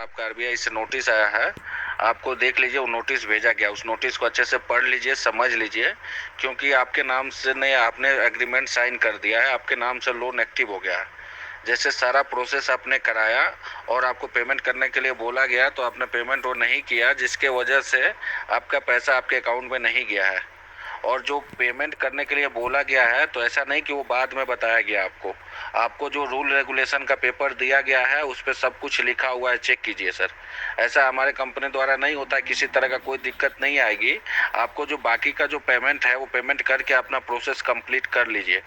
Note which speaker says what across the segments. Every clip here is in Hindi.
Speaker 1: आपका आरबीआई से नोटिस आया है, आपको देख लीजिए। वो नोटिस भेजा गया, उस नोटिस को अच्छे से पढ़ लीजिए, समझ लीजिए, क्योंकि आपके नाम से नहीं, आपने एग्रीमेंट साइन कर दिया है, आपके नाम से लोन एक्टिव हो गया है। जैसे सारा प्रोसेस आपने कराया और आपको पेमेंट करने के लिए बोला गया तो आपने पेमेंट वो नहीं किया, जिसके वजह से आपका पैसा आपके अकाउंट में नहीं गया है। और जो पेमेंट करने के लिए बोला गया है तो ऐसा नहीं कि वो बाद में बताया गया आपको। आपको जो रूल रेगुलेशन का पेपर दिया गया है उस पर सब कुछ लिखा हुआ है, चेक कीजिए सर। ऐसा हमारे कंपनी द्वारा नहीं होता, किसी तरह का कोई दिक्कत नहीं आएगी। आपको जो बाकी का जो पेमेंट है वो पेमेंट करके अपना प्रोसेस कंप्लीट कर लीजिए,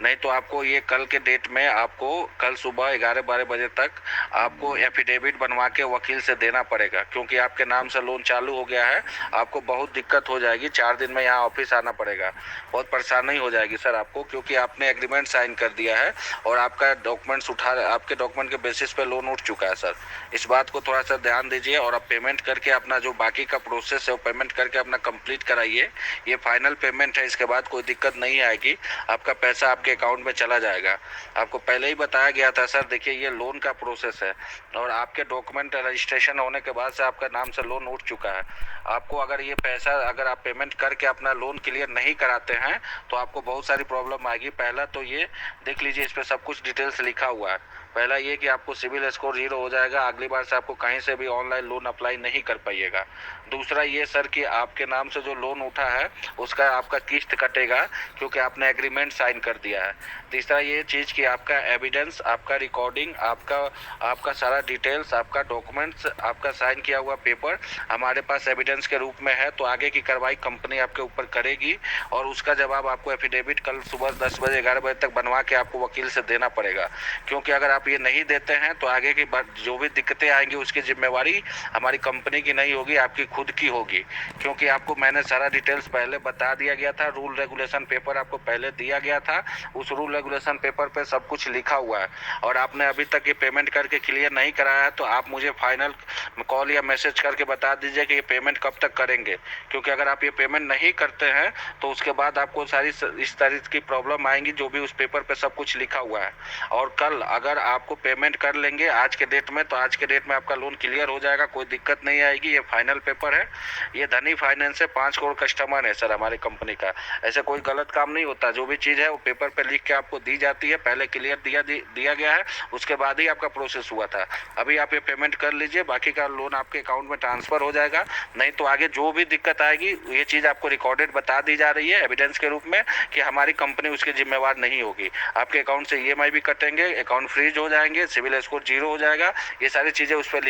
Speaker 1: नहीं तो आपको ये कल के डेट में आपको कल सुबह 11-12 बजे तक आपको एफिडेविट बनवा के वकील से देना पड़ेगा, क्योंकि आपके नाम से लोन चालू हो गया है। आपको बहुत दिक्कत हो जाएगी, 4 दिन में यहाँ ऑफिस आना पड़ेगा, बहुत परेशानी हो जाएगी सर आपको, क्योंकि आपने एग्रीमेंट साइन कर दिया है और आपका डॉक्यूमेंट्स आपके डॉक्यूमेंट के बेसिस पे लोन उठ चुका है सर। इस बात को थोड़ा सा ध्यान दीजिए और आप पेमेंट करके अपना जो बाकी का प्रोसेस है वो पेमेंट करके अपना कंप्लीट कराइए। ये फाइनल पेमेंट है, इसके बाद कोई दिक्कत नहीं आएगी, आपका पैसा आपके अकाउंट में चला जाएगा। आपको पहले ही बताया गया था सर, देखिए ये लोन का प्रोसेस है और आपके डॉक्यूमेंट रजिस्ट्रेशन होने के बाद से आपका नाम से लोन उठ चुका है। आपको अगर ये पैसा अगर आप पेमेंट करके अपना लोन क्लियर नहीं कराते हैं तो आपको बहुत सारी प्रॉब्लम आएगी। पहला तो ये देख लीजिए, इस पर सब कुछ डिटेल्स लिखा हुआ है। पहला ये कि आपको सिविल स्कोर 0 हो जाएगा, अगली बार से आपको कहीं से भी ऑनलाइन लोन अप्लाई नहीं कर पाइएगा। दूसरा ये सर कि आपके नाम से जो लोन उठा है उसका आपका किस्त कटेगा, क्योंकि आपने एग्रीमेंट साइन कर दिया है। तीसरा ये चीज़ कि आपका एविडेंस, आपका रिकॉर्डिंग, आपका सारा डिटेल्स, आपका डॉक्यूमेंट्स, आपका साइन किया हुआ पेपर हमारे पास एविडेंस के रूप में है, तो आगे की कार्रवाई कंपनी आपके ऊपर करेगी और उसका जवाब आपको एफिडेविट कल सुबह 10 बजे 11 बजे तक बनवा के आपको वकील से देना पड़ेगा। क्योंकि अगर आप ये नहीं देते हैं तो आगे की जो भी दिक्कतें आएंगी उसकी जिम्मेवारी हमारी कंपनी की नहीं होगी, आपकी खुद की होगी। क्योंकि आपको मैंने सारा डिटेल्स पहले बता दिया गया था, रूल रेगुलेशन पेपर आपको पहले दिया गया था, उस रूल रेगुलेशन पेपर पे सब कुछ लिखा हुआ है और आपने अभी तक ये पेमेंट करके क्लियर नहीं कराया है, तो आप मुझे फाइनल कॉल या मैसेज करके बता दीजिए कि ये पेमेंट कब तक करेंगे। क्योंकि अगर आप ये पेमेंट नहीं करते हैं तो उसके बाद आपको सारी इस तरह की प्रॉब्लम आएंगी, जो भी उस पेपर पे सब कुछ लिखा हुआ है। और कल अगर आपको पेमेंट कर लेंगे आज के डेट में, तो आज के डेट में आपका लोन क्लियर हो जाएगा, कोई दिक्कत नहीं आएगी। ये फाइनल पेपर है, ये धनी फाइनेंस से 5 करोड़ कस्टमर है सर हमारे कंपनी का। ऐसे कोई गलत काम नहीं होता, जो भी चीज़ है वो पेपर पे लिख के आपको दी जाती है, पहले क्लियर दिया गया है, उसके बाद ही आपका प्रोसेस हुआ था। अभी आप ये पेमेंट कर लीजिए, बाकी का लोन आपके अकाउंट में ट्रांसफर हो जाएगा। नहीं तो आगे जो भी दिक्कत आएगी ये चीज़ आपको रिकॉर्डेड बता दी जा रही है एविडेंस के रूप में कि हमारी कंपनी उसकी जिम्मेवार नहीं होगी। आपके अकाउंट से ईएमआई भी कटेंगे, अकाउंट फ्रीज हो जाएंगे, सिविल स्कोर 0 हो जाएगा, ये सारी चीज़ें उस पर